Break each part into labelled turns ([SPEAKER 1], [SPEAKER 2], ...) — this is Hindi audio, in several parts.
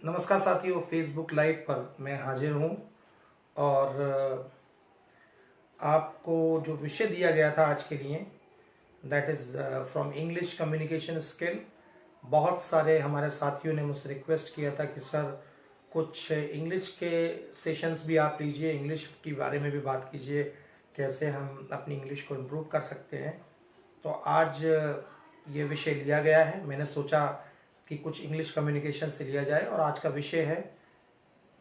[SPEAKER 1] नमस्कार साथियों, फेसबुक लाइव पर मैं हाजिर हूँ और आपको जो विषय दिया गया था आज के लिए, that is from English communication skill. बहुत सारे हमारे साथियों ने मुझसे रिक्वेस्ट किया था कि सर कुछ इंग्लिश के सेशंस भी आप लीजिए, इंग्लिश के बारे में भी बात कीजिए, कैसे हम अपनी इंग्लिश को इम्प्रूव कर सकते हैं। तो आज ये विषय लिया गया है। मैंने सोचा कि कुछ इंग्लिश कम्युनिकेशन से लिया जाए और आज का विषय है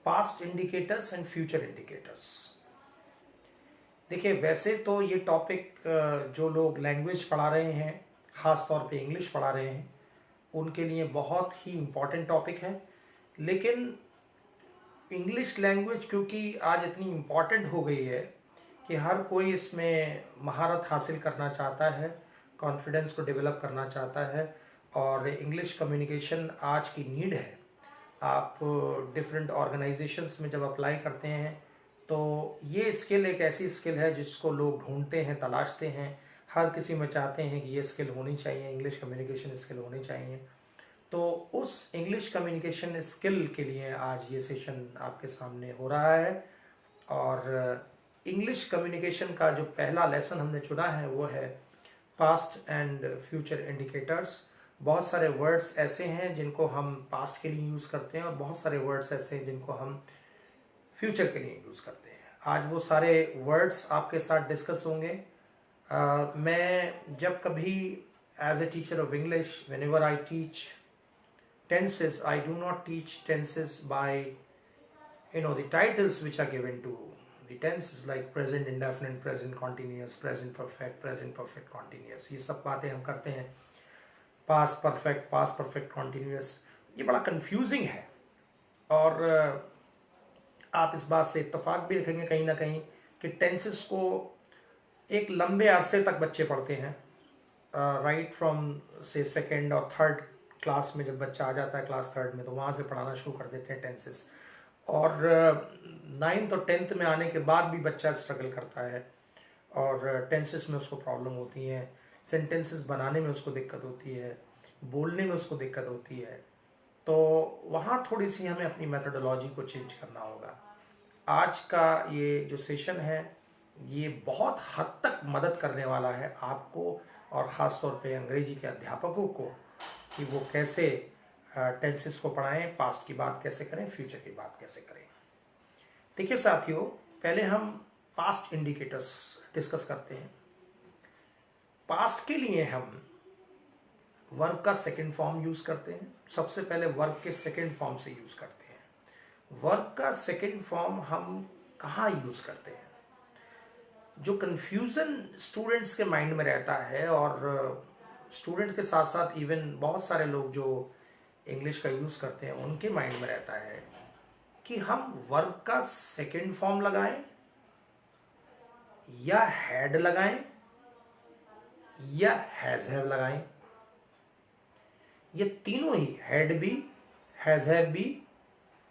[SPEAKER 1] past indicators and future indicators. देखिए, वैसे तो ये टॉपिक जो लोग लैंग्वेज पढ़ा रहे हैं, ख़ास तौर पे इंग्लिश पढ़ा रहे हैं, उनके लिए बहुत ही इम्पॉर्टेंट टॉपिक है। लेकिन इंग्लिश लैंग्वेज क्योंकि आज इतनी इम्पॉर्टेंट हो गई है कि हर कोई इसमें महारत हासिल करना चाहता है, कॉन्फिडेंस को डेवलप करना चाहता है और इंग्लिश कम्युनिकेशन आज की नीड है। आप डिफरेंट ऑर्गेनाइजेशंस में जब अप्लाई करते हैं तो ये स्किल एक ऐसी स्किल है जिसको लोग ढूंढते हैं, तलाशते हैं। हर किसी में चाहते हैं कि ये स्किल होनी चाहिए, इंग्लिश कम्युनिकेशन स्किल होनी चाहिए। तो उस इंग्लिश कम्युनिकेशन स्किल के लिए आज ये सेशन आपके सामने हो रहा है। और इंग्लिश कम्युनिकेशन का जो पहला लेसन हमने चुना है वो है पास्ट एंड फ्यूचर इंडिकेटर्स। बहुत सारे वर्ड्स ऐसे हैं जिनको हम पास्ट के लिए यूज़ करते हैं और बहुत सारे वर्ड्स ऐसे हैं जिनको हम फ्यूचर के लिए यूज़ करते हैं। आज वो सारे वर्ड्स आपके साथ डिस्कस होंगे। मैं जब कभी as a teacher of English, whenever I teach tenses, I do not teach tenses by the titles which are given to the tenses like present indefinite, present continuous, present perfect continuous। ये सब बातें हम करते हैं। past perfect continuous, ये बड़ा कंफ्यूजिंग है। और आप इस बात से इत्तेफाक भी रखेंगे कहीं ना कहीं कि टेंसेस को एक लंबे अरसे तक बच्चे पढ़ते हैं। राइट फ्रॉम से सेकेंड और थर्ड क्लास में जब बच्चा आ जाता है, क्लास थर्ड में, तो वहाँ से पढ़ाना शुरू कर देते हैं टेंसेस। और नाइन्थ और टेंथ में आने के बाद भी बच्चा स्ट्रगल करता है और टेंसेस में उसको प्रॉब्लम होती है, सेंटेंसेस बनाने में उसको दिक्कत होती है, बोलने में उसको दिक्कत होती है। तो वहाँ थोड़ी सी हमें अपनी मेथोडोलॉजी को चेंज करना होगा। आज का ये जो सेशन है ये बहुत हद तक मदद करने वाला है आपको और ख़ास तौर पे अंग्रेजी के अध्यापकों को कि वो कैसे टेंसेस को पढ़ाएं, पास्ट की बात कैसे करें, फ्यूचर की बात कैसे करें। देखिए साथियों, पहले हम पास्ट इंडिकेटर्स डिस्कस करते हैं। पास्ट के लिए हम वर्ब का सेकंड फॉर्म यूज़ करते हैं। सबसे पहले वर्ब के सेकंड फॉर्म से यूज़ करते हैं। वर्ब का सेकंड फॉर्म हम कहाँ यूज़ करते हैं? जो कन्फ्यूज़न स्टूडेंट्स के माइंड में रहता है, और स्टूडेंट के साथ साथ इवन बहुत सारे लोग जो इंग्लिश का यूज़ करते हैं उनके माइंड में रहता है कि हम वर्ब का सेकंड फॉर्म लगाएं या हैड लगाएं या हैज़ हैव लगाएं। ये तीनों ही, हैड भी, हैज़ हैव भी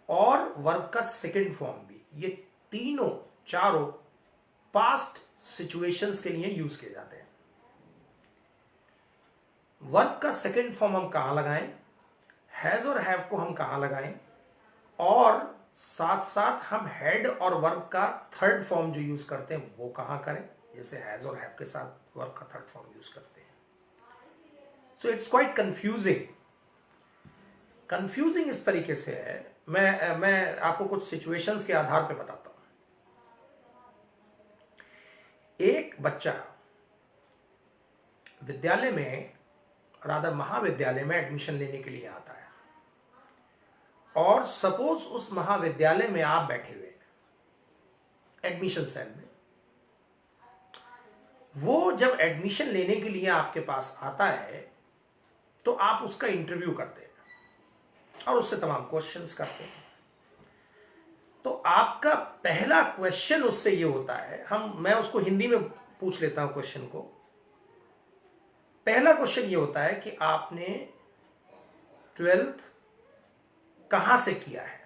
[SPEAKER 1] और वर्ब का सेकंड फॉर्म भी, ये तीनों चारों पास्ट सिचुएशंस के लिए यूज किए जाते हैं। वर्ब का सेकंड फॉर्म हम कहां लगाएं, हैज और हैव को हम कहां लगाएं, और साथ साथ हम हैड और वर्ब का थर्ड फॉर्म जो यूज करते हैं वो कहां करें, जैसे हैज और हैव के साथ वर्ब का थर्ड फॉर्म यूज करते हैं। सो इट्स क्वाइट कंफ्यूजिंग इस तरीके से है। मैं आपको कुछ सिचुएशंस के आधार पे बताता हूं। एक बच्चा विद्यालय में, रादर महाविद्यालय में एडमिशन लेने के लिए आता है, और सपोज उस महाविद्यालय में आप बैठे हुए एडमिशन सेल में। वो जब एडमिशन लेने के लिए आपके पास आता है तो आप उसका इंटरव्यू करते हैं और उससे तमाम क्वेश्चंस करते हैं। तो आपका पहला क्वेश्चन उससे ये होता है, मैं उसको हिंदी में पूछ लेता हूं क्वेश्चन को। पहला क्वेश्चन ये होता है कि आपने 12th कहां से किया है,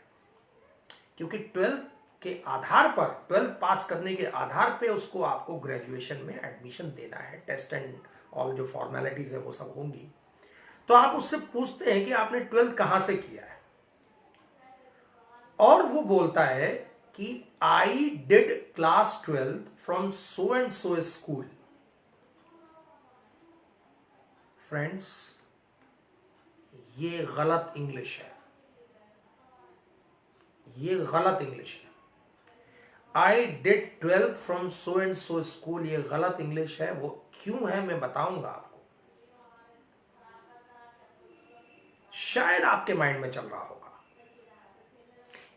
[SPEAKER 1] क्योंकि 12th के आधार पर, 12th पास करने के आधार पे उसको आपको ग्रेजुएशन में एडमिशन देना है। टेस्ट एंड ऑल जो फॉर्मेलिटीज है वो सब होंगी। तो आप उससे पूछते हैं कि आपने 12th कहां से किया है। और वो बोलता है कि I did class 12 from so and so school. Friends, ये गलत इंग्लिश है, ये गलत इंग्लिश है। I did 12th from so and so school, ये गलत इंग्लिश है। वो क्यों है मैं बताऊंगा आपको। शायद आपके माइंड में चल रहा होगा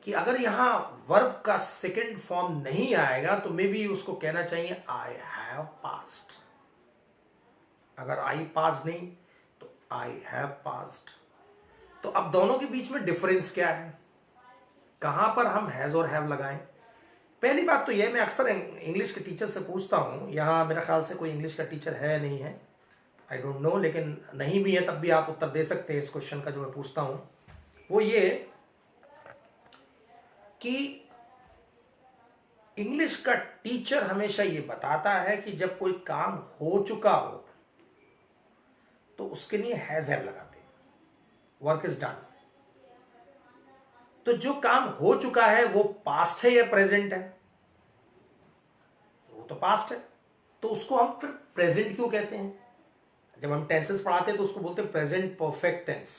[SPEAKER 1] कि अगर यहां वर्ब का सेकंड फॉर्म नहीं आएगा तो मे बी उसको कहना चाहिए आई हैव पास्ट। अगर आई पास नहीं तो आई हैव पास्ट। तो अब दोनों के बीच में डिफरेंस क्या है, कहां पर हम हैज और हैव लगाएं। पहली बात तो यह, मैं अक्सर इंग्लिश के टीचर से पूछता हूं, यहां मेरा ख्याल से कोई इंग्लिश का टीचर है नहीं है, आई डोंट नो, लेकिन नहीं भी है तब भी आप उत्तर दे सकते हैं इस क्वेश्चन का जो मैं पूछता हूं। वो ये कि इंग्लिश का टीचर हमेशा ये बताता है कि जब कोई काम हो चुका हो तो उसके लिए हैज हैव लगाते हैं, वर्क इज डन। तो जो काम हो चुका है वो पास्ट है या प्रेजेंट है? वो तो पास्ट है, तो उसको हम फिर प्रेजेंट क्यों कहते हैं? जब हम टेंसेस पढ़ाते हैं तो उसको बोलते हैं present perfect tense.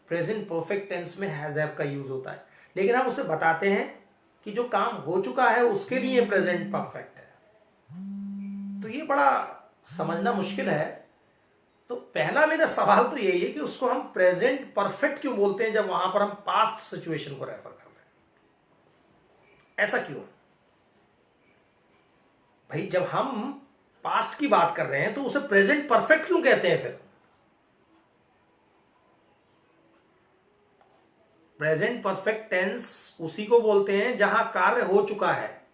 [SPEAKER 1] Present perfect tense में हैज हैव का यूज होता है, लेकिन हम उसे बताते हैं कि जो काम हो चुका है उसके लिए प्रेजेंट परफेक्ट है। तो ये बड़ा समझना मुश्किल है। तो पहला मेरा सवाल तो यही है कि उसको हम प्रेजेंट परफेक्ट क्यों बोलते हैं जब वहां पर हम पास्ट सिचुएशन को रेफर कर रहे हैं? ऐसा क्यों है भाई? जब हम पास्ट की बात कर रहे हैं तो उसे प्रेजेंट परफेक्ट क्यों कहते हैं फिर? प्रेजेंट परफेक्ट टेंस उसी को बोलते हैं जहां कार्य हो चुका है,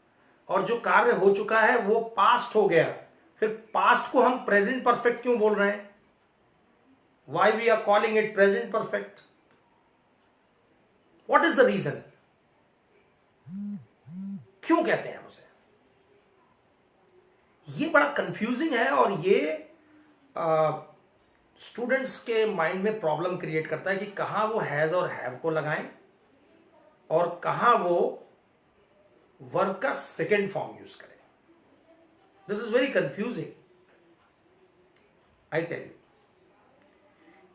[SPEAKER 1] और जो कार्य हो चुका है वो पास्ट हो गया। फिर पास्ट को हम प्रेजेंट परफेक्ट क्यों बोल रहे हैं? Why we are calling it present perfect? What is the reason? क्यों कहते हैं हम उसे? ये बड़ा कंफ्यूजिंग है, और ये स्टूडेंट्स के माइंड में प्रॉब्लम क्रिएट करता है कि कहां वो हैज और हैव को लगाएं और कहां वो वर्ब का सेकेंड फॉर्म यूज करें। This is very confusing, I tell you.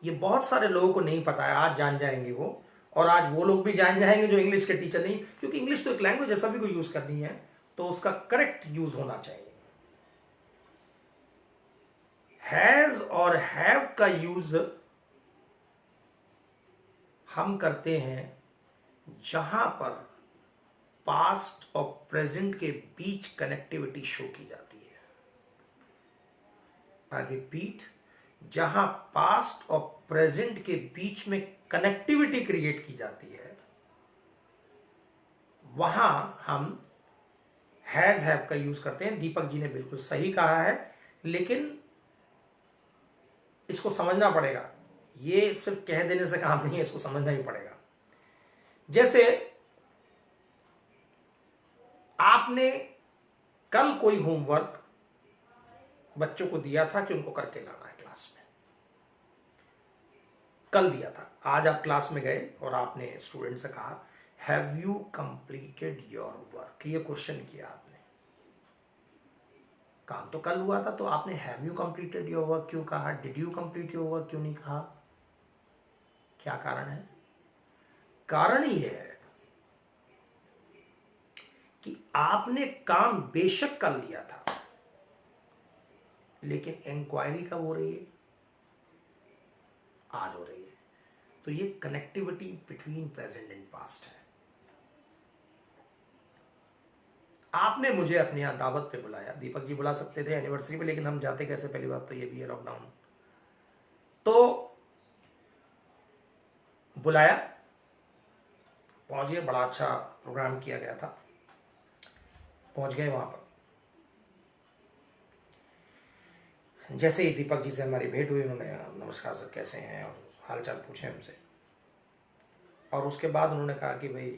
[SPEAKER 1] ये बहुत सारे लोगों को नहीं पता है, आज जान जाएंगे वो, और आज वो लोग भी जान जाएंगे जो इंग्लिश के टीचर नहीं, क्योंकि इंग्लिश तो एक लैंग्वेज है, सभी को यूज करनी है, तो उसका करेक्ट यूज होना चाहिए। हैज और हैव का यूज हम करते हैं जहां पर पास्ट और प्रेजेंट के बीच कनेक्टिविटी शो की जाती है। आई रिपीट, जहां पास्ट और प्रेजेंट के बीच में कनेक्टिविटी क्रिएट की जाती है वहां हम हैज हैव का यूज करते हैं। दीपक जी ने बिल्कुल सही कहा है, लेकिन इसको समझना पड़ेगा। ये सिर्फ कह देने से काम नहीं है, इसको समझना ही पड़ेगा। जैसे आपने कल कोई होमवर्क बच्चों को दिया था कि उनको करके लाना है क्लास में, कल दिया था। आज आप क्लास में गए और आपने स्टूडेंट से कहा have you completed your work, ये क्वेश्चन किया आपने। काम तो कल हुआ था, तो आपने have you completed your work क्यों कहा? Did you complete your work क्यों नहीं कहा? क्या कारण है? कारण ये है कि आपने काम बेशक कर लिया था, लेकिन इंक्वायरी कब हो रही है? आज हो रही है। तो ये connectivity between present and past है। आपने मुझे अपने यहां दावत पे बुलाया, दीपक जी बुला सकते थे एनिवर्सरी पे, लेकिन हम जाते कैसे? पहली बात तो ये भी है, लॉकडाउन। तो बुलाया, पहुंच गए, बड़ा अच्छा प्रोग्राम किया गया था, पहुंच गए वहां पर। जैसे ही दीपक जी से हमारी भेंट हुई, उन्होंने नमस्कार सर कैसे हैं और हालचाल पूछे हमसे, और उसके बाद उन्होंने कहा कि भाई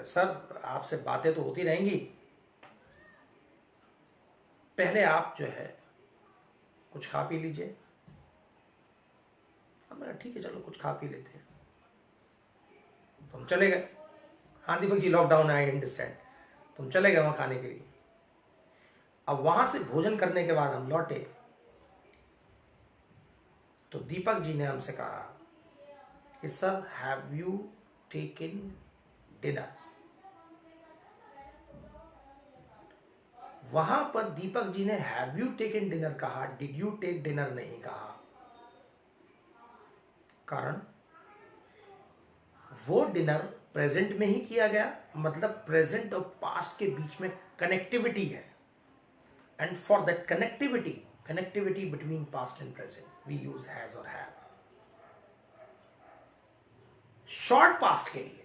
[SPEAKER 1] सर आपसे बातें तो होती रहेंगी, पहले आप जो है कुछ खा पी लीजिए। अब मैं ठीक है चलो कुछ खा पी लेते हैं। तो हम चले गए, हाँ दीपक जी लॉकडाउन है, आई अंडरस्टैंड, तुम चले गए वहां खाने के लिए। अब वहां से भोजन करने के बाद हम लौटे तो दीपक जी ने हमसे कहा कि sir have you taken dinner. वहां पर दीपक जी ने हैव यू टेकन डिनर कहा, डिड यू टेक डिनर नहीं कहा। कारण वो डिनर प्रेजेंट में ही किया गया, मतलब प्रेजेंट और पास्ट के बीच में कनेक्टिविटी है, and for that connectivity between past and present we use has और हैव। शॉर्ट पास्ट के लिए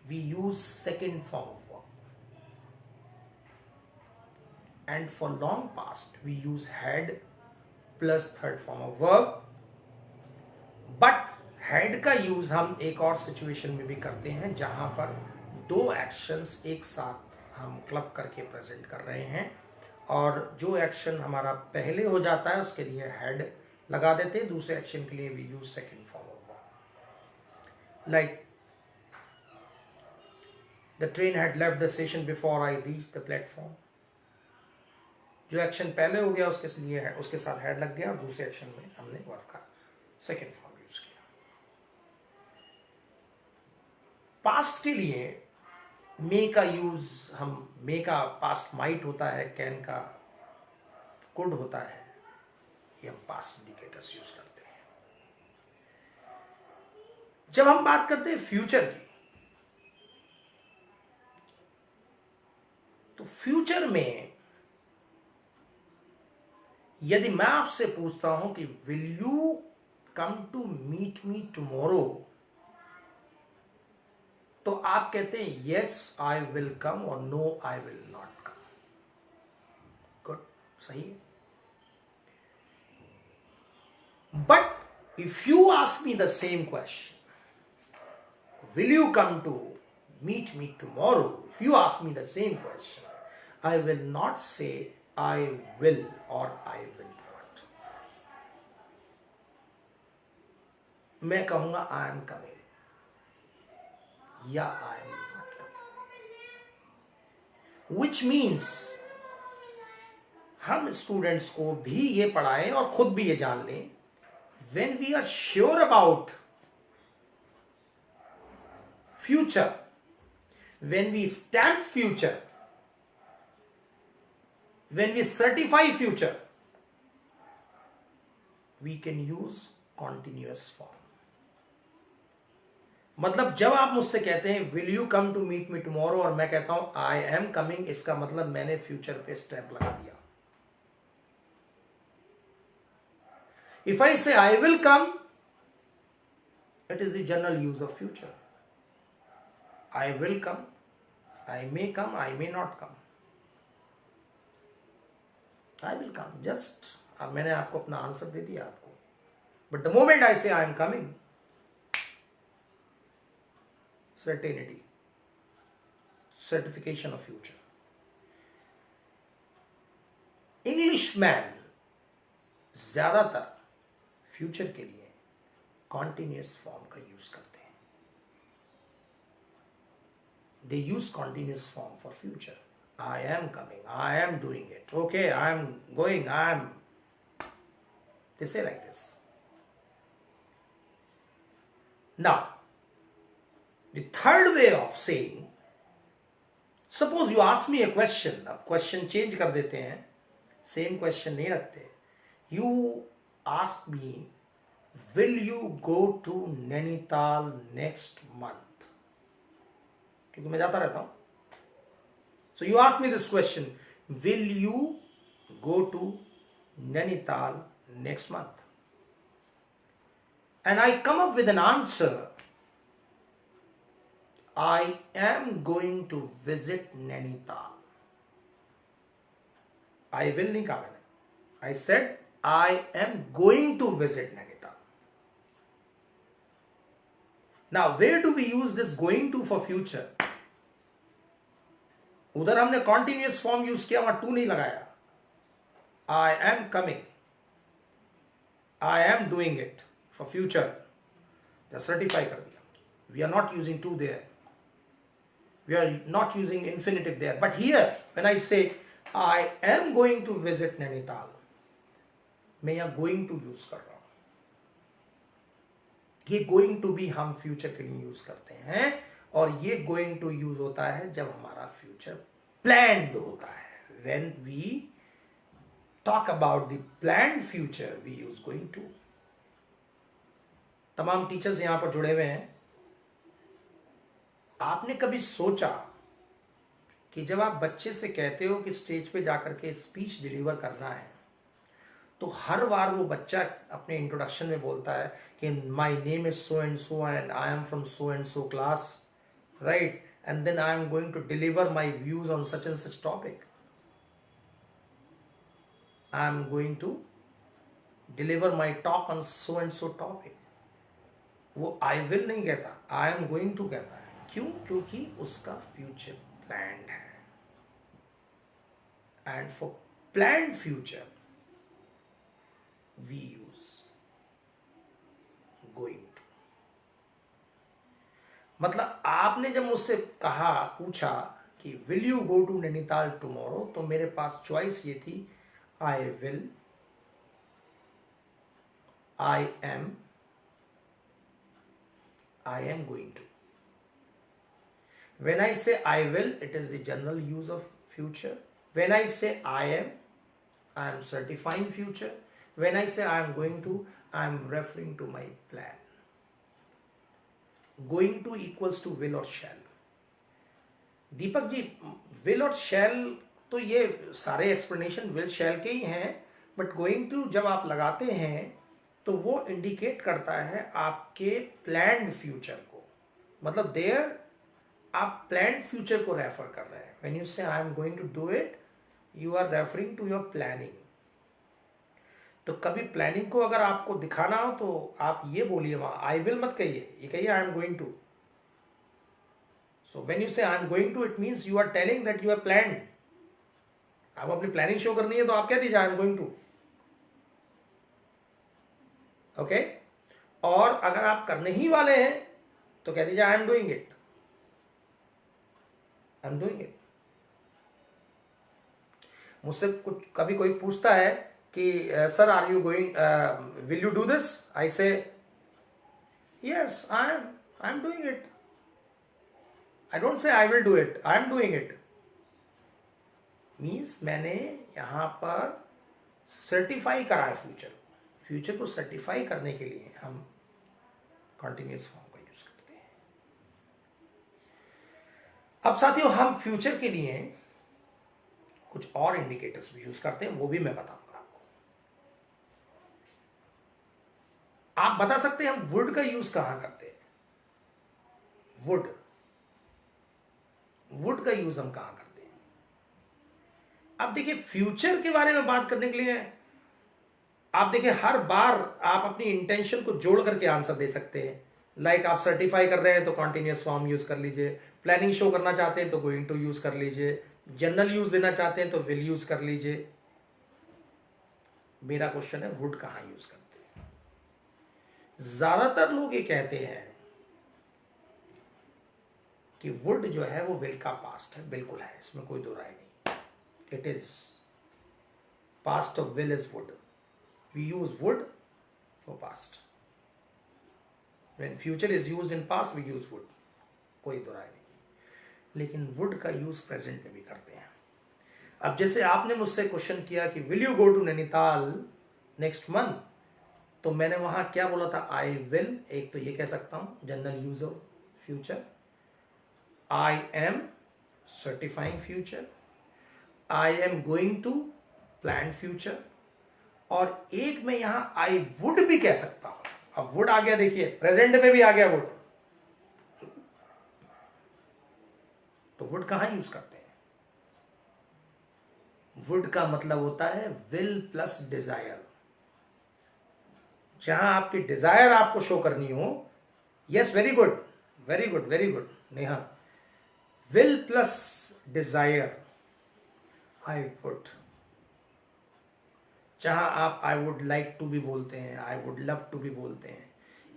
[SPEAKER 1] we use second form of verb, and for long past we use had plus third form of verb. But had का यूज हम एक और सिचुएशन में भी करते हैं जहां पर दो एक्शंस एक साथ हम क्लब करके प्रेजेंट कर रहे हैं, और जो एक्शन हमारा पहले हो जाता है उसके लिए हैड लगा देते हैं, दूसरे एक्शन के लिए we use second form of verb. Like the train had left the station before I reach the platform. जो एक्शन पहले हो गया उसके लिए है, उसके साथ हैड लग गया, और दूसरे एक्शन में हमने वर्ब का सेकेंड फॉर्म यूज किया। पास्ट के लिए मे का यूज हम, मे का पास्ट माइट होता है, कैन का कुड होता है, ये हम पास्ट इंडिकेटर्स यूज करते हैं। जब हम बात करते हैं फ्यूचर की, तो फ्यूचर में यदि मैं आपसे पूछता हूं कि will you come to meet me tomorrow, तो आप कहते हैं यस आई विल कम और no I will not come. Good, सही है। But if you ask me the same question, will you come to meet me tomorrow, if you ask me the same question, I will not say I will or I will not. मैं कहूंगा I am coming या I am not coming, which means हम स्टूडेंट्स को भी ये पढ़ाएं और खुद भी ये जान लें, when we are sure about future, when we stamp future, when we certify future, we can use continuous form. मतलब जब आप मुझसे कहते हैं will you come to meet me tomorrow और मैं कहता हूं आई एम कमिंग, इसका मतलब मैंने फ्यूचर पे स्टैंप लगा दिया। इफ आई से I will come, it is the general use of future. I will come, I may come, I may not come. I will come, just अब मैंने आपको अपना आंसर दे दिया आपको। But the moment I say I am coming, certainty, certification of future. Englishman ज्यादातर फ्यूचर के लिए continuous form का यूज करते हैं। They use continuous form for future. I am coming, I am doing it, okay, I am going, I am. They say like this. Now, the third way of saying, suppose you ask me a question, अब question change कर देते हैं, same question नहीं रखते। You ask me, will you go to Nainital next month? क्योंकि मैं जाता रहता हूं। So you ask me this question, will you go to Nainital next month? And I come up with an answer, I am going to visit Nainital. I will नहीं कहा मैंने, I said I am going to visit Nainital. Now where do we use this going to for future? उधर हमने कॉन्टिन्यूअस फॉर्म यूज किया, वहां टू नहीं लगाया। I am coming, I am doing it for future, certify कर दिया। We are not using to there. We are not using infinitive there. But here, when I say I am going to visit Nainital, मैं यहाँ going to use कर रहा हूँ. ये going to भी हम future के लिए use करते हैं, और ये going to use होता है जब हमारा future planned होता है. When we talk about the planned future, we use going to. तमाम टीचर्स यहां पर जुड़े हुए हैं. आपने कभी सोचा कि जब आप बच्चे से कहते हो कि स्टेज पे जाकर के स्पीच डिलीवर करना है, तो हर बार वो बच्चा अपने इंट्रोडक्शन में बोलता है कि my name is so and I am from so and so class, right, and then I am going to deliver my views on such and such topic. I am going to deliver my talk on so and so topic. वो आई विल नहीं कहता, आई एम गोइंग टू कहता है. क्यों? क्योंकि उसका फ्यूचर प्लान्ड है. And for planned future we use going to. मतलब आपने जब मुझसे कहा, पूछा कि will you go to Nainital tomorrow, तो मेरे पास चॉइस ये थी, I will, I am going to. When I say I will, it is the general use of future. When I say I am certifying future. When I say I am going to, I am referring to my plan. Going to equals to will or shall. Deepak ji, will और shall तो ये सारे explanation will shall के ही हैं, but going to जब आप लगाते हैं तो वो इंडिकेट करता है आपके प्लान्ड फ्यूचर को. मतलब देयर आप प्लान्ड फ्यूचर को रेफर कर रहे हैं. When you say I am going to do it, you are referring to your planning. तो कभी प्लानिंग को अगर आपको दिखाना हो तो आप ये बोलिए, वहां आई विल मत कहिए, ये कहिए I am going to. So when you say I am going to, it means you are telling that you are planned. आप अपनी प्लानिंग शो करनी है तो आप कह दीजिए I am going to. Okay. और अगर आप करने ही वाले हैं तो कह दीजिए I am doing it, I am doing it. मुझसे कुछ कभी कोई पूछता है कि sir are you going, will you do this, I say yes I am doing it. I don't say I will do it, I am doing it. Means मैंने यहां पर सर्टिफाई करा है फ्यूचर. फ्यूचर को सर्टिफाई करने के लिए हम कॉन्टिन्यूअस फॉर्म का यूज करते हैं. अब साथियों, हम फ्यूचर के लिए कुछ और इंडिकेटर्स भी यूज करते हैं, वो भी मैं बताऊंगा आपको. आप बता सकते हैं हम वुड का यूज कहां करते हैं? वुड का यूज हम कहां करते हैं? अब देखिए, फ्यूचर के बारे में बात करने के लिए आप देखिए हर बार आप अपनी इंटेंशन को जोड़ करके आंसर दे सकते हैं. लाइक आप सर्टिफाई कर रहे हैं तो कॉन्टिन्यूअस फॉर्म यूज कर लीजिए. प्लानिंग शो करना चाहते हैं तो गोइंग टू यूज कर लीजिए. जनरल यूज देना चाहते हैं तो विल यूज कर लीजिए. मेरा क्वेश्चन है वुड कहां यूज करते हैं? ज्यादातर लोग ये कहते हैं कि वुड जो है वो विल का पास्ट है. बिल्कुल है, इसमें कोई दो राय नहीं. It is past of will is would. We use would for past. When future is used in past, we use would. कोई दो राय नहीं. लेकिन would का यूज प्रेजेंट में भी करते हैं. अब जैसे आपने मुझसे क्वेश्चन किया कि will you go to Nainital next month, तो मैंने वहां क्या बोला था? I will. एक तो ये कह सकता हूं general use of future. I am certifying future. I am going to plan future. और एक मैं यहां आई वुड भी कह सकता हूं. अब वुड आ गया, देखिए प्रेजेंट में भी आ गया वुड. तो वुड कहां यूज करते हैं? वुड का मतलब होता है विल प्लस डिजायर. जहां आपकी डिजायर आपको शो करनी हो. Yes, very good, very good, very good Neha. Will plus Dzire, I would. जहां आप आई वुड लाइक टू भी बोलते हैं, आई वुड लव टू भी बोलते हैं,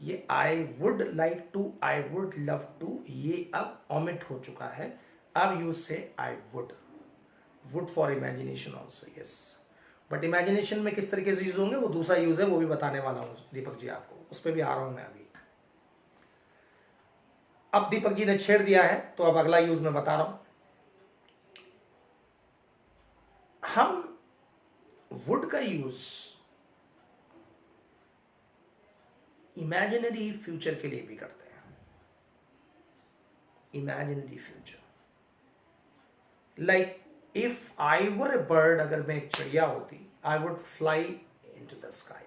[SPEAKER 1] ये I would like to, I would love to, ये अब ओमिट हो चुका है. अब यूज से I would for imagination also. Yes, but imagination में किस तरीके से यूज होंगे वो दूसरा यूज है, वो भी बताने वाला हूं दीपक जी आपको, उस पर भी आ रहा हूं मैं अभी. अब दीपक जी ने छेड़ दिया है तो अब अगला यूज मैं बता रहा हूं. हम वुड का यूज इमेजिनरी फ्यूचर के लिए भी करते हैं. Imaginary future, like if I were a bird, अगर मैं एक चिड़िया होती, I would fly into the sky.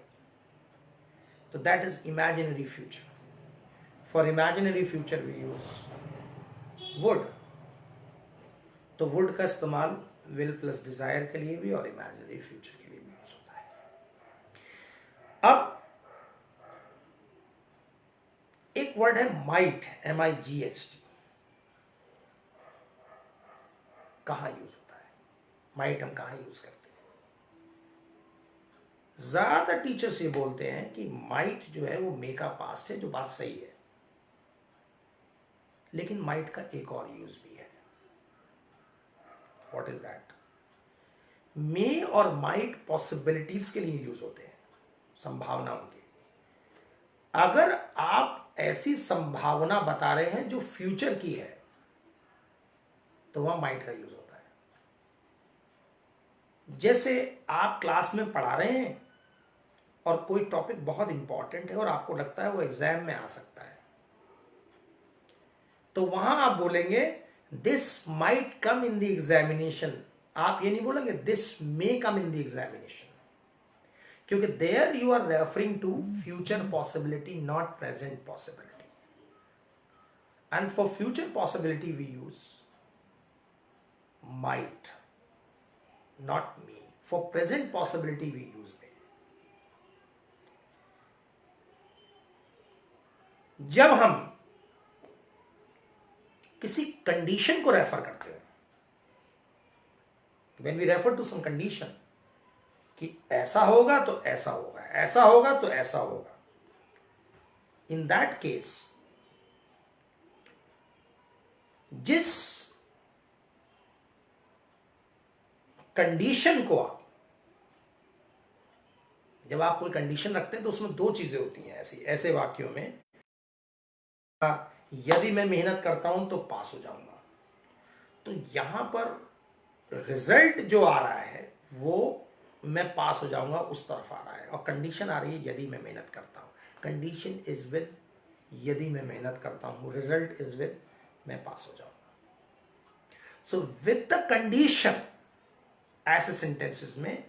[SPEAKER 1] तो that is imaginary future. For imaginary future we use would. तो वुड का इस्तेमाल विल प्लस डिजायर के लिए भी और इमेजिनरी फ्यूचर के लिए भी यूज होता है. अब एक वर्ड है माइट, MIGHT. कहां यूज होता है माइट, हम कहां यूज करते हैं? ज्यादातर टीचर्स ये बोलते हैं कि माइट जो है वो मे का पास्ट है, जो बात सही है, लेकिन माइट का एक और यूज भी है. What is that? मे और माइट पॉसिबिलिटीज के लिए यूज होते हैं, संभावनाओं के लिए. अगर आप ऐसी संभावना बता रहे हैं जो फ्यूचर की है, तो वहां माइट का यूज होता है. जैसे आप क्लास में पढ़ा रहे हैं और कोई टॉपिक बहुत इंपॉर्टेंट है और आपको लगता है वो एग्जाम में आ सकता है, तो वहां आप बोलेंगे this might come in the examination. आप ये नहीं बोलेंगे this may come in the examination, क्योंकि there you are referring to future possibility, not present possibility. And for future possibility we use might, not me. For present possibility we use may. जब हम किसी कंडीशन को रेफर करते हैं, when we refer to some condition, कि ऐसा होगा तो ऐसा होगा, ऐसा होगा तो ऐसा होगा, in that case जिस कंडीशन को आप, जब आप कोई कंडीशन रखते हैं तो उसमें दो चीजें होती हैं ऐसे वाक्यों में. यदि मैं मेहनत करता हूं तो पास हो जाऊंगा. तो यहां पर रिजल्ट जो आ रहा है वो मैं पास हो जाऊंगा उस तरफ आ रहा है, और कंडीशन आ रही है यदि मैं मेहनत करता हूं. कंडीशन इज विद यदि मैं मेहनत करता हूं, रिजल्ट इज विद मैं पास हो जाऊंगा. सो विद द कंडीशन ऐसे सेंटेंसेस में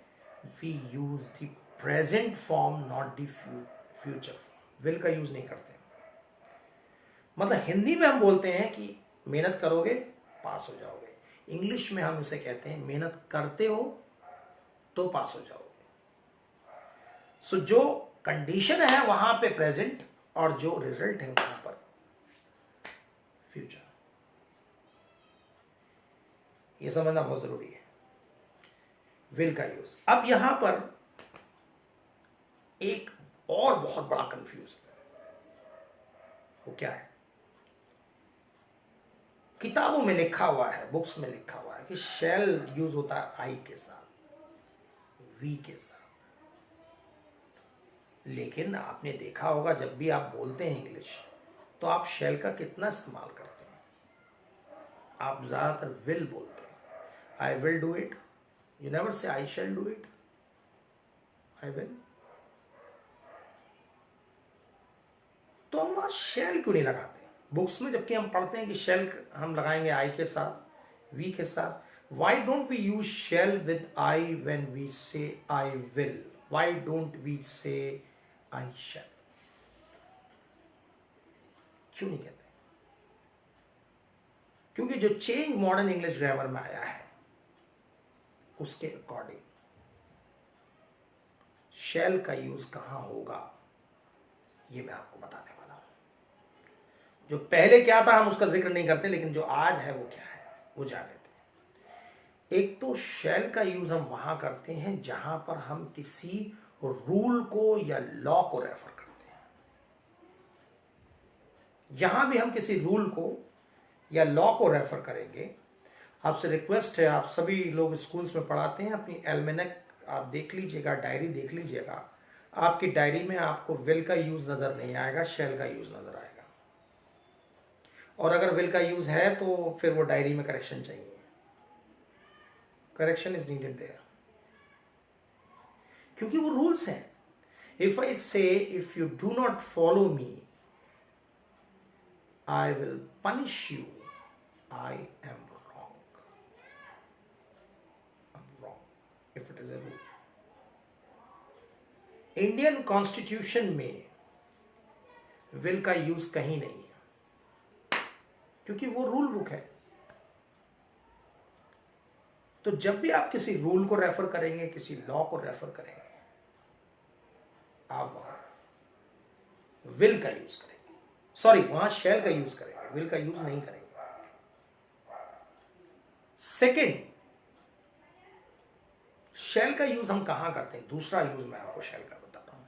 [SPEAKER 1] we use the present form, not the future form. Will का यूज नहीं करते. मतलब हिंदी में हम बोलते हैं कि मेहनत करोगे पास हो जाओगे. इंग्लिश में हम इसे कहते हैं मेहनत करते हो तो पास हो जाओगे. सो जो कंडीशन है वहां पे प्रेजेंट और जो रिजल्ट है वहां पर फ्यूचर. यह समझना बहुत जरूरी है विल का यूज. अब यहां पर एक और बहुत बड़ा कंफ्यूजन, वो क्या है? किताबों में लिखा हुआ है, बुक्स में लिखा हुआ है कि शैल यूज होता है आई के साथ, वी के साथ. लेकिन आपने देखा होगा जब भी आप बोलते हैं इंग्लिश, तो आप शैल का कितना इस्तेमाल करते हैं? आप ज्यादातर विल बोलते हैं. आई will do it. You never say I shall do it. I will. तो हम वहां shall क्यों नहीं लगाते बुक्स में, जबकि हम पढ़ते हैं कि shall हम लगाएंगे I के साथ, we के साथ. Why don't we use shall with I when we say I will? Why don't we say I shall? क्यों नहीं कहते? क्योंकि जो चेंज मॉडर्न इंग्लिश ग्रामर में आया है उसके अकॉर्डिंग शैल का यूज कहां होगा ये मैं आपको बताने वाला हूं. जो पहले क्या था हम उसका जिक्र नहीं करते, लेकिन जो आज है वो क्या है वो जान लेते हैं. एक तो शैल का यूज हम वहां करते हैं जहां पर हम किसी रूल को या लॉ को रेफर करते हैं. जहां भी हम किसी रूल को या लॉ को रेफर करेंगे, आपसे रिक्वेस्ट है, आप सभी लोग स्कूल्स में पढ़ाते हैं, अपनी एल्मेनक आप देख लीजिएगा, डायरी देख लीजिएगा। आपकी डायरी में आपको विल का यूज नजर नहीं आएगा, शैल का यूज नजर आएगा। और अगर विल का यूज है तो फिर वो डायरी में करेक्शन चाहिए, करेक्शन इज नीडेड देयर, क्योंकि वो रूल्स हैं। इफ आई से if you do not follow me I will punish you, I am wrong if it is a rule. Indian constitution में विल का यूज कहीं नहीं है, क्योंकि वो रूल बुक है। तो जब भी आप किसी रूल को रेफर करेंगे, किसी लॉ को रेफर करेंगे, आप वहां विल का यूज करेंगे, सॉरी वहां शैल का यूज करेंगे, विल का यूज नहीं करेंगे। सेकेंड, शैल का यूज हम कहां करते हैं? दूसरा यूज मैं आपको शैल का बताता हूं।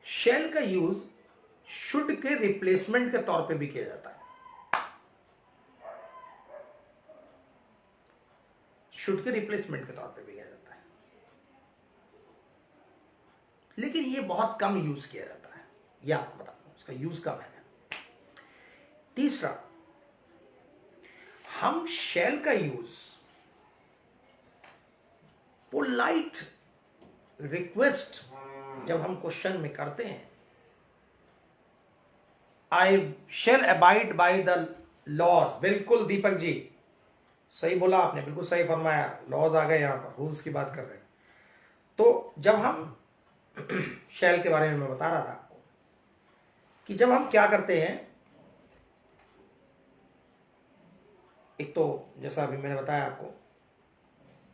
[SPEAKER 1] शैल का यूज शुड के रिप्लेसमेंट के तौर पे भी किया जाता है। शुड के रिप्लेसमेंट के तौर पे भी किया जाता है, लेकिन ये बहुत कम यूज किया जाता है। ये आपको बताता हूं, उसका यूज कम है। तीसरा, हम शैल का यूज पोलाइट रिक्वेस्ट जब हम क्वेश्चन में करते हैं, आई शैल अबाइड बाय द लॉज। बिल्कुल दीपक जी सही बोला आपने, बिल्कुल सही फरमाया, लॉज आ गए, यहां पर रूल्स की बात कर रहे हैं। तो जब हम शैल के बारे में मैं बता रहा था आपको कि जब हम क्या करते हैं, एक तो जैसा अभी मैंने बताया आपको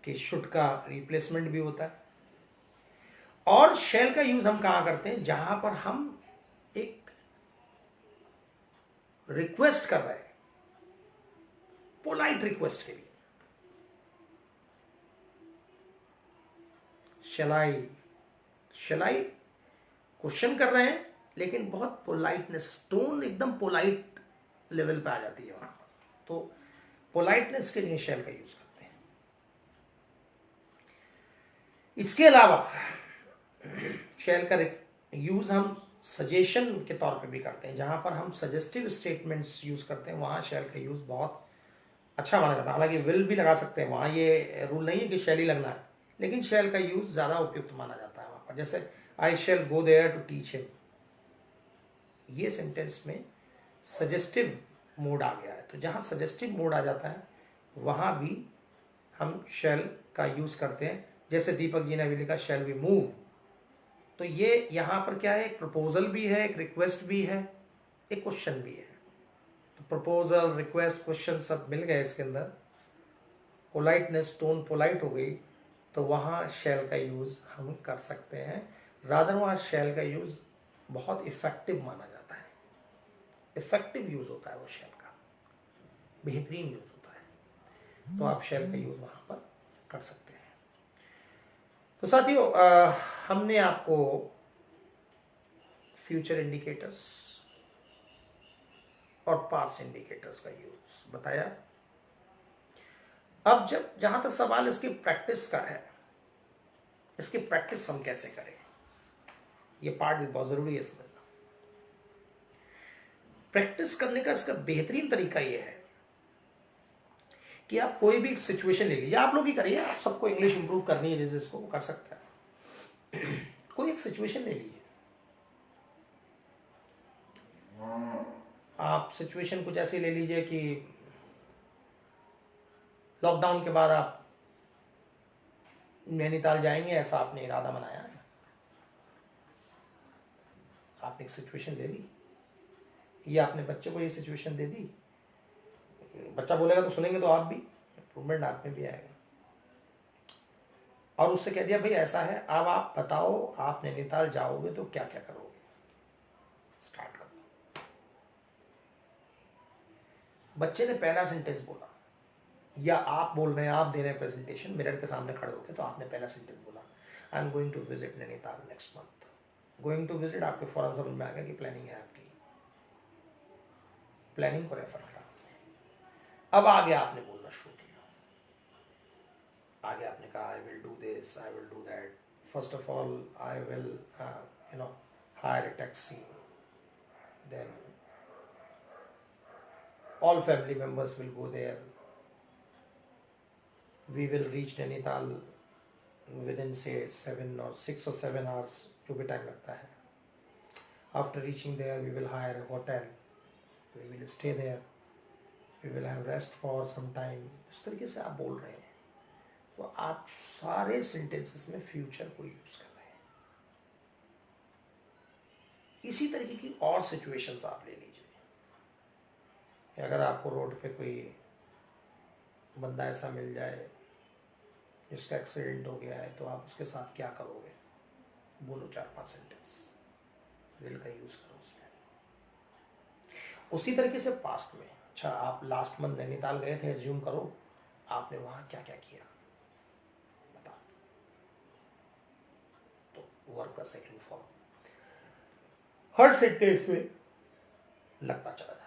[SPEAKER 1] कि शुड का रिप्लेसमेंट भी होता है, और शैल का यूज हम कहां करते हैं? जहां पर हम एक रिक्वेस्ट कर रहे हैं, पोलाइट रिक्वेस्ट के लिए। शलाई क्वेश्चन कर रहे हैं, लेकिन बहुत पोलाइटनेस, टोन एकदम पोलाइट लेवल पे आ जाती है वहां पर, तो पोलाइटनेस के लिए शैल का यूज करते हैं। इसके अलावा शैल का यूज हम सजेशन के तौर पे भी करते हैं। जहां पर हम सजेस्टिव स्टेटमेंट्स यूज करते हैं, वहां शैल का यूज बहुत अच्छा माना जाता है। हालांकि विल भी लगा सकते हैं, वहां ये रूल नहीं है कि शैल ही लगना है, लेकिन शैल का यूज ज्यादा उपयुक्त माना जाता है वहां पर। जैसे I shall go there to teach him, ये सेंटेंस में सजेस्टिव मोड आ गया है। तो जहां सजेस्टिव मोड आ जाता है वहां भी हम शैल का यूज करते हैं। जैसे दीपक जी ने अभी लिखा शैल वी मूव, तो ये यहां पर क्या है? एक प्रपोजल भी है, एक रिक्वेस्ट भी है, एक क्वेश्चन भी है। तो प्रपोजल, रिक्वेस्ट, क्वेश्चन सब मिल गए इसके अंदर। पोलाइटनेस, टोन पोलाइट हो गई, तो वहां शैल का यूज हम कर सकते हैं। रादर वहां शैल का यूज बहुत इफेक्टिव माना जाता है, इफेक्टिव यूज होता है वो शैल का, बेहतरीन यूज होता है। तो आप शैल का यूज वहां पर कर सकते हैं। तो साथियों, हमने आपको फ्यूचर इंडिकेटर्स और पास्ट इंडिकेटर्स का यूज बताया। अब जहां तक सवाल इसकी प्रैक्टिस का है, इसकी प्रैक्टिस हम कैसे करें, ये पार्ट भी बहुत जरूरी है समझना। प्रैक्टिस करने का इसका बेहतरीन तरीका यह है कि आप कोई भी सिचुएशन ले लीजिए, आप लोग ही करिए, आप सबको इंग्लिश इंप्रूव करनी है, जैसे इसको कर सकता है। कोई एक सिचुएशन ले लीजिए, आप सिचुएशन कुछ ऐसी ले लीजिए कि लॉकडाउन के बाद आप नैनीताल जाएंगे, ऐसा आपने इरादा बनाया है। आपने एक सिचुएशन ले ली, या आपने बच्चे को ये सिचुएशन दे दी, बच्चा बोलेगा तो सुनेंगे तो आप भी, इम्प्रूवमेंट आप में भी आएगा। और उससे कह दिया भाई ऐसा है, अब आप बताओ आप नैनीताल जाओगे तो क्या क्या करोगे, स्टार्ट कर दो। बच्चे ने पहला सेंटेंस बोला, या आप बोल रहे हैं, आप दे रहे हैं प्रेजेंटेशन मिरर के सामने खड़े होकर, तो आपने पहला सेंटेंस बोला, I am going to visit Nainital next month. Going to visit आपके फौरन समझ में आ गया कि प्लानिंग है आपकी। प्लानिंग को रेफर करा। अब आगे आपने बोलना शुरू किया, आगे आपने कहा I will do this, I will do that, first of all I will hire a taxi, then all family members will go there, we will reach Nainital within say 6 or 7 hours, जो भी टाइम लगता है. After reaching there we will hire a hotel, we will stay there, we will have rest for some time. इस तरीके से आप बोल रहे हैं तो आप सारे सेंटेंसेस में फ्यूचर को यूज कर रहे हैं. इसी तरीके की और सिचुएशंस आप ले लीजिए. अगर आपको रोड पे कोई बंदा ऐसा मिल जाए जिसका एक्सीडेंट हो गया है तो आप उसके साथ क्या करोगे? बोलो 4-5 सेंटेंस, विल का यूज करो उसमें. उसी तरीके से पास्ट में, अच्छा आप लास्ट मंथ नैनीताल गए थे, एज्यूम करो आपने वहां क्या क्या किया, बताओ. तो वर्ब का सेकंड फॉर्म हर सेंटेंस में लगता चला जाएगा.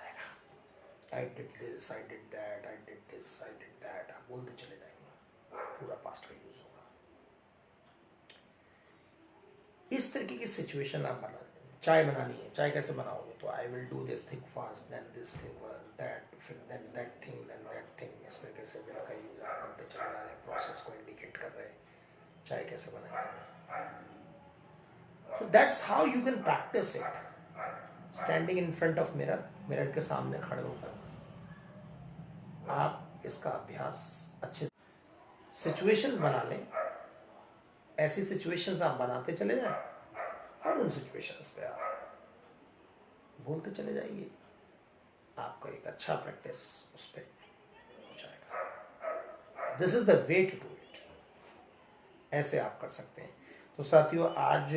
[SPEAKER 1] I did this, I did that, I did this, I did that. आप बोलते चले जाएंगे, पूरा पास्ट का यूज होगा. इस तरीके की सिचुएशन आप बना. चाय बनानी है, चाय कैसे बनाओगे? तो I will do this thing first, then this thing, that, फिर then that thing, then that thing. इस तरीके से विल का यूज आप करते चले जा रहे हैं, प्रोसेस को इंडिकेट कर रहे हैं. चाय कैसे बनाएंगे? So that's how you can practice it. Standing in front of mirror, mirror के सामने खड़े होकर आप इसका अभ्यास अच्छे से. सिचुएशंस बना लें, ऐसी सिचुएशंस आप बनाते चले जाएं और उन सिचुएशंस पे आप बोलते चले जाइए. आपका एक अच्छा प्रैक्टिस उस पर हो जाएगा. This is the way to do it. ऐसे आप कर सकते हैं. तो साथियों, आज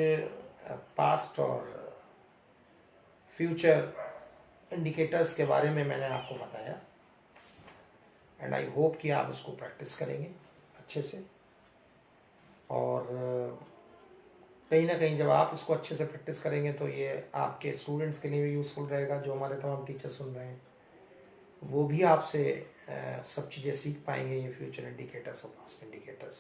[SPEAKER 1] पास्ट और फ्यूचर इंडिकेटर्स के बारे में मैंने आपको बताया एंड आई होप कि आप इसको प्रैक्टिस करेंगे अच्छे से. और कहीं ना कहीं जब आप इसको अच्छे से प्रैक्टिस करेंगे तो ये आपके स्टूडेंट्स के लिए भी यूज़फुल रहेगा. जो हमारे तमाम टीचर सुन रहे हैं वो भी आपसे सब चीज़ें सीख पाएंगे. ये फ्यूचर इंडिकेटर्स और पास्ट इंडिकेटर्स.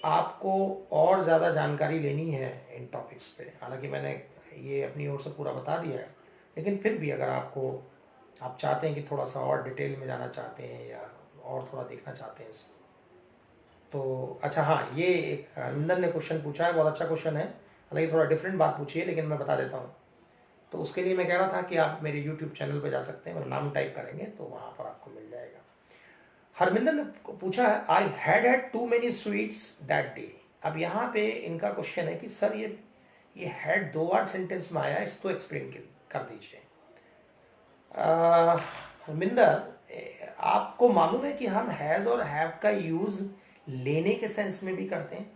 [SPEAKER 1] आपको और ज़्यादा जानकारी लेनी है इन टॉपिक्स पे. हालांकि मैंने ये अपनी ओर से पूरा बता दिया है, लेकिन फिर भी अगर आप चाहते हैं कि थोड़ा सा और डिटेल में जाना चाहते हैं या और थोड़ा देखना चाहते हैं तो अच्छा हाँ, ये एक हरमिंदर ने क्वेश्चन पूछा है, बहुत अच्छा क्वेश्चन है. हालांकि थोड़ा डिफरेंट बात पूछी है, लेकिन मैं बता देता हूँ. तो उसके लिए मैं कह रहा था कि आप मेरे यूट्यूब चैनल पर जा सकते हैं, मेरा नाम टाइप करेंगे तो वहाँ पर आपको मिल जाएगा. हरमिंदर ने पूछा है I had too many sweets that day. अब यहाँ पे इनका क्वेश्चन है कि सर ये हैड 2 बार सेंटेंस में आया, इसको एक्सप्लेन कर दीजिए. हरमिंदर, आपको मालूम है कि हम हैज और हैव का यूज लेने के सेंस में भी करते हैं.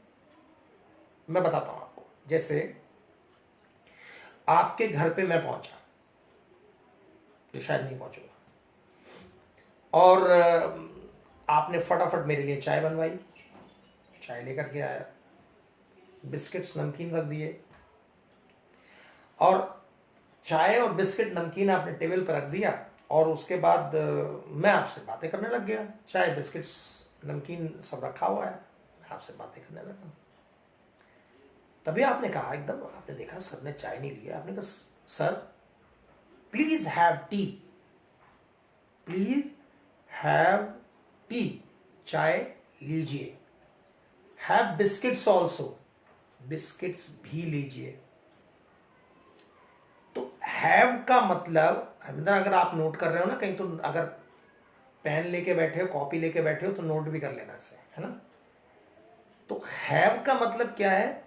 [SPEAKER 1] मैं बताता हूं आपको. जैसे आपके घर पे मैं पहुंचा, जो शायद नहीं पहुंचूंगा, और आपने फटाफट मेरे लिए चाय बनवाई, चाय लेकर के आया, बिस्किट्स नमकीन रख दिए, और चाय और बिस्किट नमकीन आपने टेबल पर रख दिया, और उसके बाद मैं आपसे बातें करने लग गया. चाय बिस्किट्स नमकीन सब रखा हुआ है, मैं आपसे बातें करने लगा. तभी आपने कहा, एकदम आपने देखा सर ने चाय नहीं लिया, आपने कहा sir please have T, please have T, चाय लीजिए. हैव बिस्किट्स ऑल्सो, बिस्किट्स भी लीजिए. तो हैव का मतलब, अगर आप नोट कर रहे हो ना कहीं, तो अगर पेन लेके बैठे हो, कॉपी लेके बैठे हो, तो नोट भी कर लेना इसे, है ना. तो हैव का मतलब क्या है?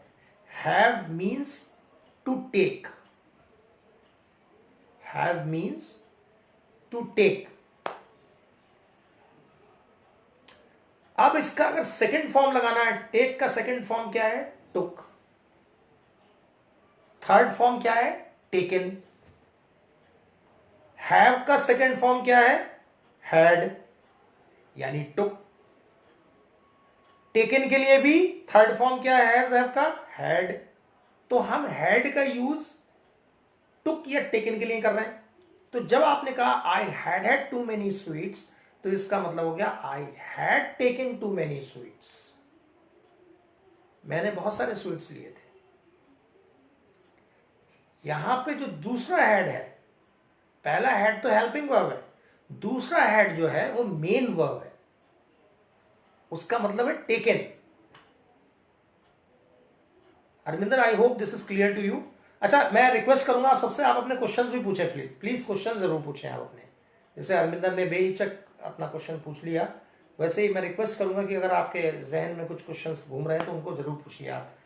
[SPEAKER 1] Have means to take. Have means to take. अब इसका अगर सेकंड फॉर्म लगाना है, टेक का सेकंड फॉर्म क्या है? टुक. थर्ड फॉर्म क्या है? टेकन. हैव का सेकंड फॉर्म क्या है? हैड, यानी टुक. टेकन के लिए भी थर्ड फॉर्म क्या है हैव का? हैड. तो हम हैड का यूज टुक या टेकन के लिए कर रहे हैं. तो जब आपने कहा I had too many sweets, तो इसका मतलब हो गया I had taken too many sweets, मैंने बहुत सारे स्वीट्स लिए थे। यहां पे जो दूसरा हैड है, पहला हैड तो हेल्पिंग वर्ब है, दूसरा हैड जो है वो मेन वर्ब है, उसका मतलब है taken. Arvinder, I hope this is clear to you. अच्छा, मैं रिक्वेस्ट करूंगा आप सबसे, आप अपने क्वेश्चंस भी पूछें प्लीज, प्लीज क्वेश्चन जरूर पूछें आप अपने। जैसे अरविंदर ने बेहिचक अपना क्वेश्चन पूछ लिया, वैसे ही मैं रिक्वेस्ट करूंगा कि अगर आपके जहन में कुछ क्वेश्चंस घूम रहे हैं तो उनको जरूर पूछिए आप।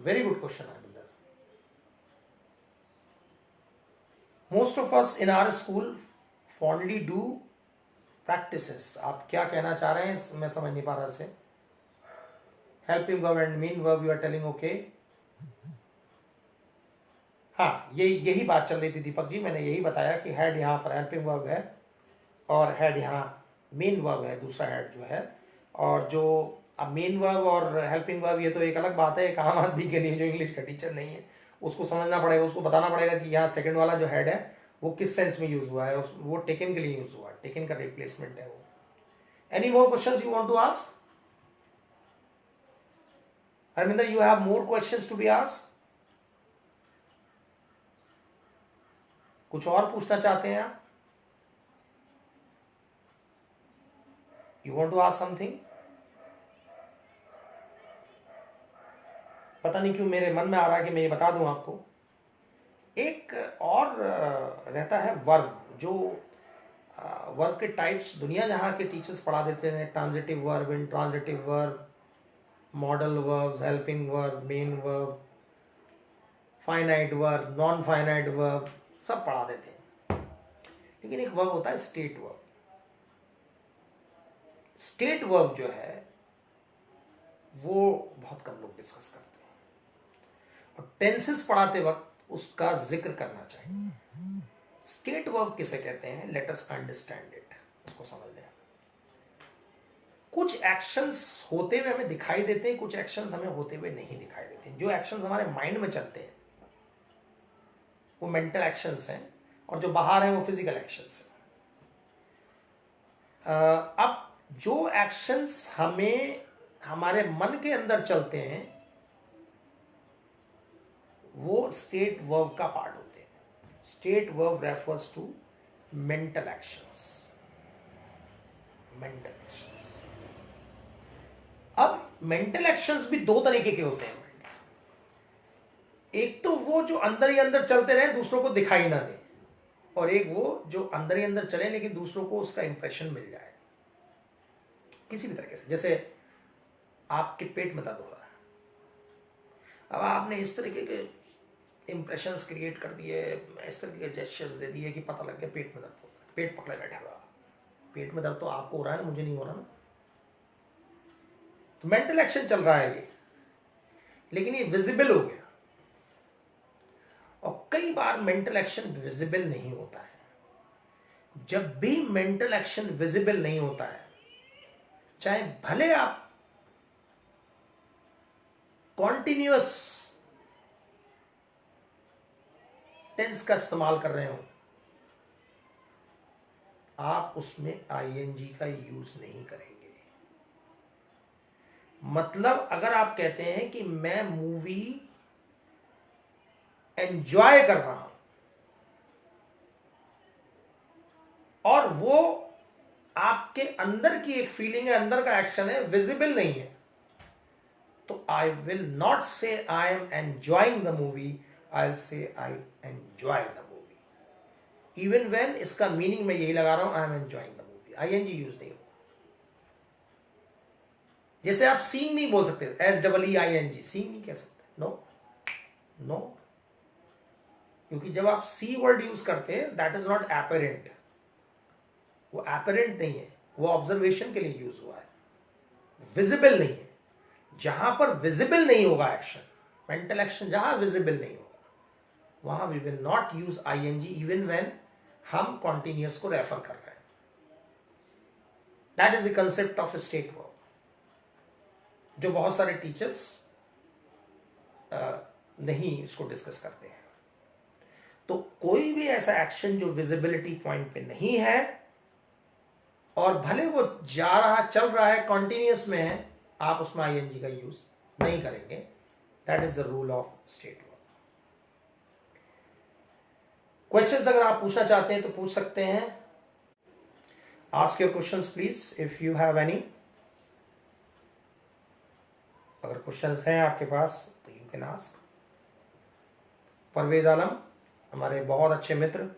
[SPEAKER 1] Very good question Arvinder. Most of us in our school fondly do practices, आप क्या कहना चाह रहे हैं मैं समझ नहीं पा रहा से। Helping verb and main verb you are telling, okay. हाँ, यही बात चल रही थी दीपक जी, मैंने यही बताया कि हेड यहाँ पर हेल्पिंग वर्ब है और हेड यहाँ मेन वर्ब है, दूसरा हेड जो है। और जो अब मेन वर्ब और हेल्पिंग वर्ब ये तो एक अलग बात है, एक आम आदमी के लिए जो इंग्लिश का टीचर नहीं है उसको समझना पड़ेगा, उसको बताना पड़ेगा कि यहाँ सेकंड वाला जो हेड है वो किस सेंस में यूज हुआ है, वो टेकन के लिए यूज हुआ है, टेकन का रिप्लेसमेंट है वो। Any more questions you want to ask? Harminder, you have more questions to be asked? कुछ और पूछना चाहते हैं आप? You want to ask something? पता नहीं क्यों मेरे मन में आ रहा है कि मैं ये बता दूं आपको। एक और रहता है वर्ब, जो वर्ब के टाइप्स दुनिया जहां के टीचर्स पढ़ा देते हैं, transitive verb, intransitive verb, modal verb, helping verb, main verb, finite verb, non finite verb, सब पढ़ा देते हैं। लेकिन एक वर्ब होता है स्टेट वर्ब। स्टेट वर्ब जो है वो बहुत कम लोग डिस्कस करते हैं और टेंसेस पढ़ाते वक्त उसका जिक्र करना चाहिए। स्टेट वर्ब किसे कहते हैं? लेट अस अंडरस्टैंड इट, उसको समझ लें। कुछ एक्शंस होते हुए हमें दिखाई देते हैं, कुछ एक्शंस हमें होते हुए नहीं दिखाई देते। जो एक्शंस हमारे माइंड में चलते हैं वो मेंटल एक्शंस हैं और जो बाहर हैं वो फिजिकल एक्शंस हैं। अब जो एक्शंस हमें हमारे मन के अंदर चलते हैं वो स्टेट वर्ब का पार्ट होते हैं। State verb refers to mental actions, mental actions. अब मेंटल एक्शंस भी दो तरीके के होते हैं। एक तो वो जो अंदर ही अंदर चलते रहे, दूसरों को दिखाई ना दे, और एक वो जो अंदर ही अंदर चले लेकिन दूसरों को उसका इंप्रेशन मिल जाए किसी भी तरीके से। जैसे आपके पेट में दर्द हो रहा है, अब आपने इस तरीके के इंप्रेशंस क्रिएट कर दिए, इस तरीके के जेस्चर्स दे दिए कि पता लग गया पेट में दर्द हो रहा है, पेट पकड़े बैठा हुआ। पेट में दर्द तो आपको हो रहा है ना, मुझे नहीं हो रहा ना। तो मेंटल एक्शन चल रहा है ये, लेकिन ये विजिबल हो गया। और कई बार मेंटल एक्शन विजिबल नहीं होता है। जब भी मेंटल एक्शन विजिबल नहीं होता है, चाहे भले आप कॉन्टिन्यूअस टेंस का इस्तेमाल कर रहे हो, आप उसमें आईएनजी का यूज नहीं करेंगे। मतलब अगर आप कहते हैं कि मैं मूवी एंजॉय कर रहा हूं और वो आपके अंदर की एक फीलिंग है, अंदर का एक्शन है, विजिबल नहीं है, तो I will not say I am enjoying the movie, I will say I enjoy the movie. Even when इसका मीनिंग मैं यही लगा रहा हूं, I am enjoying the movie, ING use नहीं होगा। जैसे आप सीइंग नहीं बोल सकते, SEEING, सीइंग नहीं कह सकते, नो नो, क्योंकि जब आप सी वर्ड यूज करते हैं दैट इज नॉट एपरेंट, वो एपरेंट नहीं है, वो ऑब्जर्वेशन के लिए यूज हुआ है, विजिबल नहीं है। जहां पर विजिबल नहीं होगा एक्शन, मेंटल एक्शन जहां विजिबल नहीं होगा, वहां we will not use ING even when हम कॉन्टिन्यूअस को रेफर कर रहे हैं। That is the concept of state verb, जो बहुत सारे टीचर्स नहीं इसको डिस्कस करते हैं। तो कोई भी ऐसा एक्शन जो विजिबिलिटी पॉइंट पे नहीं है और भले वो जा रहा चल रहा है कॉन्टिन्यूस में है, आप उसमें आईएनजी का यूज नहीं करेंगे। That is the rule of state verb. Questions अगर आप पूछना चाहते हैं तो पूछ सकते हैं। Ask your questions please if you have any. अगर क्वेश्चंस हैं आपके पास तो you can ask. Parvez Alam हमारे बहुत अच्छे मित्र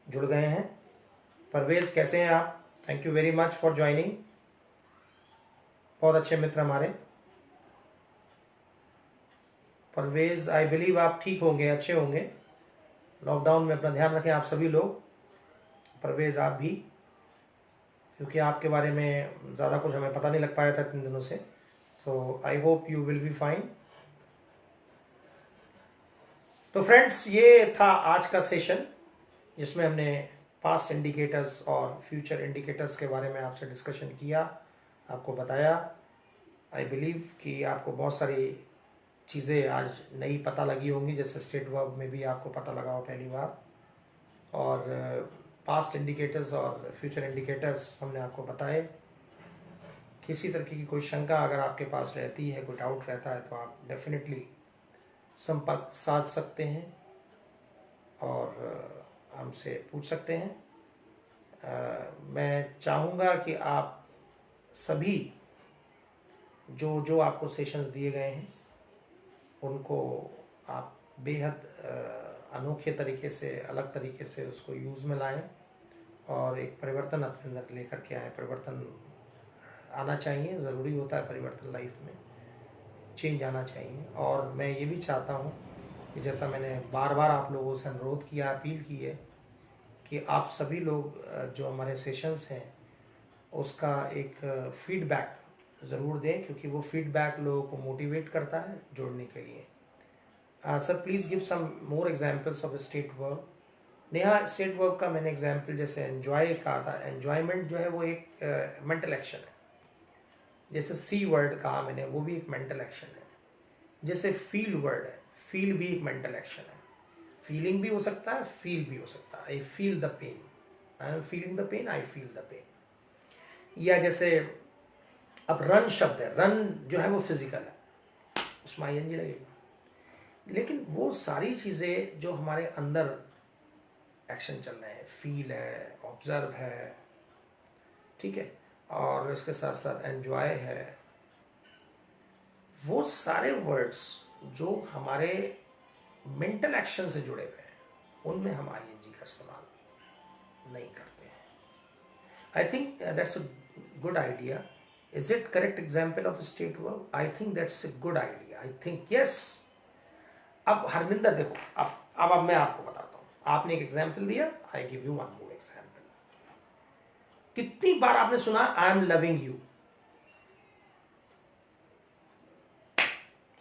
[SPEAKER 1] जुड़ गए हैं। परवेज कैसे हैं आप? Thank you very much for joining. बहुत अच्छे मित्र हमारे। परवेज आई बिलीव आप ठीक होंगे, अच्छे होंगे। लॉकडाउन में अपना ध्यान रखें आप सभी लोग। परवेज आप भी, क्योंकि आपके बारे में ज़्यादा कुछ हमें पता नहीं लग पाया था 3 दिनों से। So I hope you will be fine. तो फ्रेंड्स, ये था आज का सेशन जिसमें हमने पास्ट इंडिकेटर्स और फ्यूचर इंडिकेटर्स के बारे में आपसे डिस्कशन किया, आपको बताया। आई बिलीव कि आपको बहुत सारी चीज़ें आज नई पता लगी होंगी, जैसे स्टेट वर्ब में भी आपको पता लगा हो पहली बार, और पास्ट इंडिकेटर्स और फ्यूचर इंडिकेटर्स हमने आपको बताए। किसी तरह की कोई शंका अगर आपके पास रहती है, कोई डाउट रहता है, तो आप डेफिनेटली संपर्क साध सकते हैं और हमसे पूछ सकते हैं। मैं चाहूँगा कि आप सभी जो जो आपको सेशंस दिए गए हैं उनको आप बेहद अनोखे तरीके से, अलग तरीके से उसको यूज़ में लाएं और एक परिवर्तन अपने अंदर लेकर के आएँ। परिवर्तन आना चाहिए, ज़रूरी होता है परिवर्तन लाइफ में, चेंज आना चाहिए। और मैं ये भी चाहता हूँ कि जैसा मैंने बार बार आप लोगों से अनुरोध किया, अपील की है कि आप सभी लोग जो हमारे सेशंस हैं उसका एक फीडबैक ज़रूर दें, क्योंकि वो फीडबैक लोगों को मोटिवेट करता है जुड़ने के लिए। Sir please give some more examples of state verb. Neha, state verb का मैंने एग्जांपल जैसे एन्जॉय कहा था। एन्जॉयमेंट जो है वो एक मेंटल एक्शन है। जैसे सी वर्ड कहा मैंने, वो भी एक मेंटल एक्शन है। जैसे फील वर्ड है, फील भी एक मेंटल एक्शन है। फीलिंग भी हो सकता है, फील भी हो सकता है। I feel the pain, I am feeling the pain, I feel the pain. या जैसे अब रन शब्द है, रन जो है वो फिजिकल है, उसमें आईएनजी लगेगा। लेकिन वो सारी चीज़ें जो हमारे अंदर एक्शन चल रहे हैं, फील है, ऑब्जर्व है, ठीक है, और इसके साथ साथ एंजॉय है, वो सारे वर्ड्स जो हमारे मेंटल एक्शन से जुड़े हुए हैं उनमें हम आईएनजी का इस्तेमाल नहीं करते हैं। I think that's a good idea. Is it correct example of state verb? I think that's a good idea. I think yes. अब हरमिंदर देखो, अब मैं आपको बताता हूँ। आपने एक एग्जाम्पल दिया, I give you one more example. कितनी बार आपने सुना आई एम लविंग यू?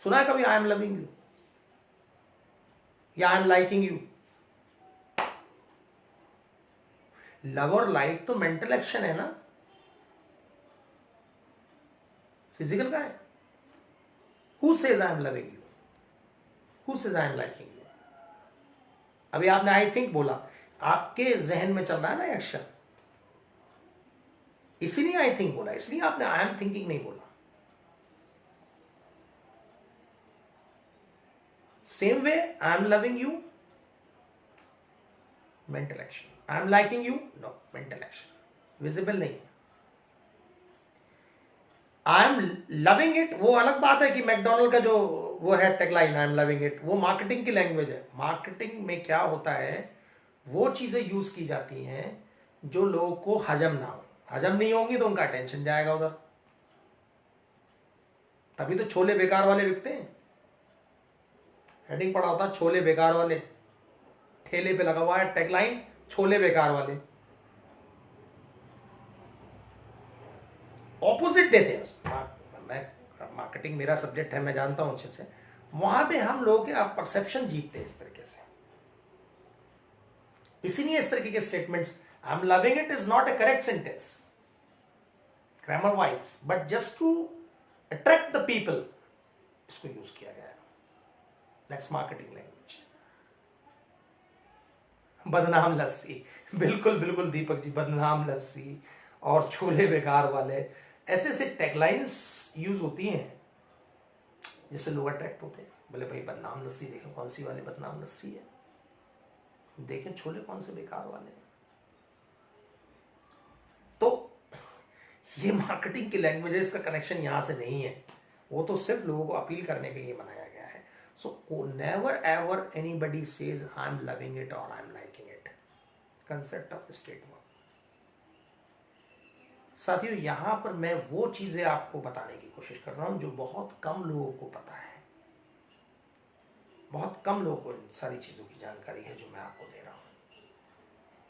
[SPEAKER 1] सुना है कभी आई एम लविंग यू या आई एम लाइकिंग यू? लव और लाइक तो मेंटल एक्शन है ना, फिजिकल का है। Who says I am loving you? Who says I am liking you? अभी आपने आई थिंक बोला, आपके जहन में चल रहा है ना एक्शन, इसीलिए आई थिंक बोला, इसलिए आपने आई एम थिंकिंग नहीं बोला। Same way I am loving you, mental action. I am liking you, no, mental action, visible नहीं है। आई एम लविंग इट, वो अलग बात है कि मैकडोनल्ड का जो वो है tagline, I am loving it, वो मार्केटिंग की लैंग्वेज है। मार्केटिंग में क्या होता है, वो चीजें यूज की जाती हैं जो लोगों को हजम ना हो। हजम नहीं होंगी तो उनका अटेंशन जाएगा उधर। तभी तो छोले बेकार वाले बिकते हैं। हेडिंग पड़ा होता है छोले बेकार वाले, ठेले पे लगा हुआ है टैगलाइन छोले बेकार वाले। ऑपोजिट देते हैं। मैं मार्केटिंग मेरा सब्जेक्ट है, मैं जानता हूं अच्छे से। वहां पे हम लोगों के परसेप्शन जीतते हैं इस तरीके से। इसीलिए इस तरीके के statements, I am loving it is not a correct sentence grammar wise, but just to attract the people इसको यूज किया गया है। That's marketing language. बदनाम लस्सी, बिल्कुल बिल्कुल दीपक जी, बदनाम लस्सी और छोले बेकार वाले, ऐसे ऐसे टैगलाइंस यूज होती हैं जिससे लोग अट्रैक्ट होते हैं। बोले भाई बदनाम लस्सी देखें, कौन सी वाली बदनाम लस्सी है, देखें छोले कौन से बेकार वाले हैं। तो ये मार्केटिंग की लैंग्वेजेस का कनेक्शन यहां से नहीं है, वो तो सिर्फ लोगों को अपील करने के लिए बनाया गया है। So never ever anybody says I am loving it और I am liking it, concept of state verb. साथियों, यहां पर मैं वो चीजें आपको बताने की कोशिश कर रहा हूं जो बहुत कम लोगों को पता है, बहुत कम लोगों को इन सारी चीजों की जानकारी है जो मैं आपको दे रहा हूं।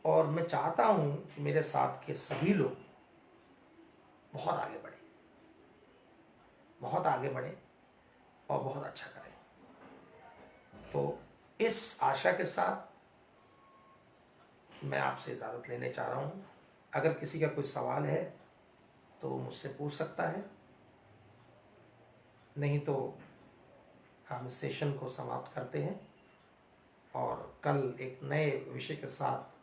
[SPEAKER 1] और मैं चाहता हूं कि मेरे साथ के सभी लोग बहुत आगे बढ़े, बहुत आगे बढ़े और बहुत अच्छा करें। तो इस आशा के साथ मैं आपसे इजाज़त लेने चाह रहा हूँ। अगर किसी का कोई सवाल है तो मुझसे पूछ सकता है, नहीं तो हम इस सेशन को समाप्त करते हैं और कल एक नए विषय के साथ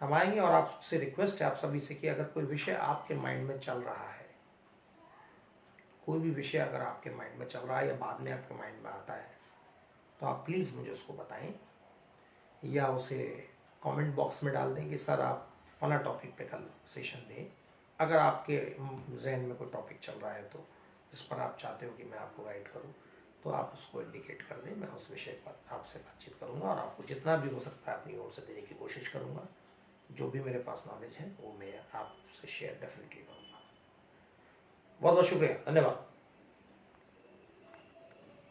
[SPEAKER 1] हम आएंगे। और आपसे रिक्वेस्ट है आप सभी से कि अगर कोई विषय आपके माइंड में चल रहा है, कोई भी विषय अगर आपके माइंड में चल रहा है या बाद में आपके माइंड में आता है, तो आप प्लीज़ मुझे उसको बताएं या उसे कमेंट बॉक्स में डाल दें कि सर आप फला टॉपिक पे कल सेशन दें। अगर आपके जहन में कोई टॉपिक चल रहा है तो जिस पर आप चाहते हो कि मैं आपको गाइड करूं, तो आप उसको इंडिकेट कर दें, मैं उस विषय पर आपसे बातचीत करूंगा और आपको जितना भी हो सकता है अपनी ओर से देने की कोशिश करूंगा। जो भी मेरे पास नॉलेज है वो मैं आपसे शेयर डेफिनेटली करूंगा। बहुत बहुत शुक्रिया, धन्यवाद।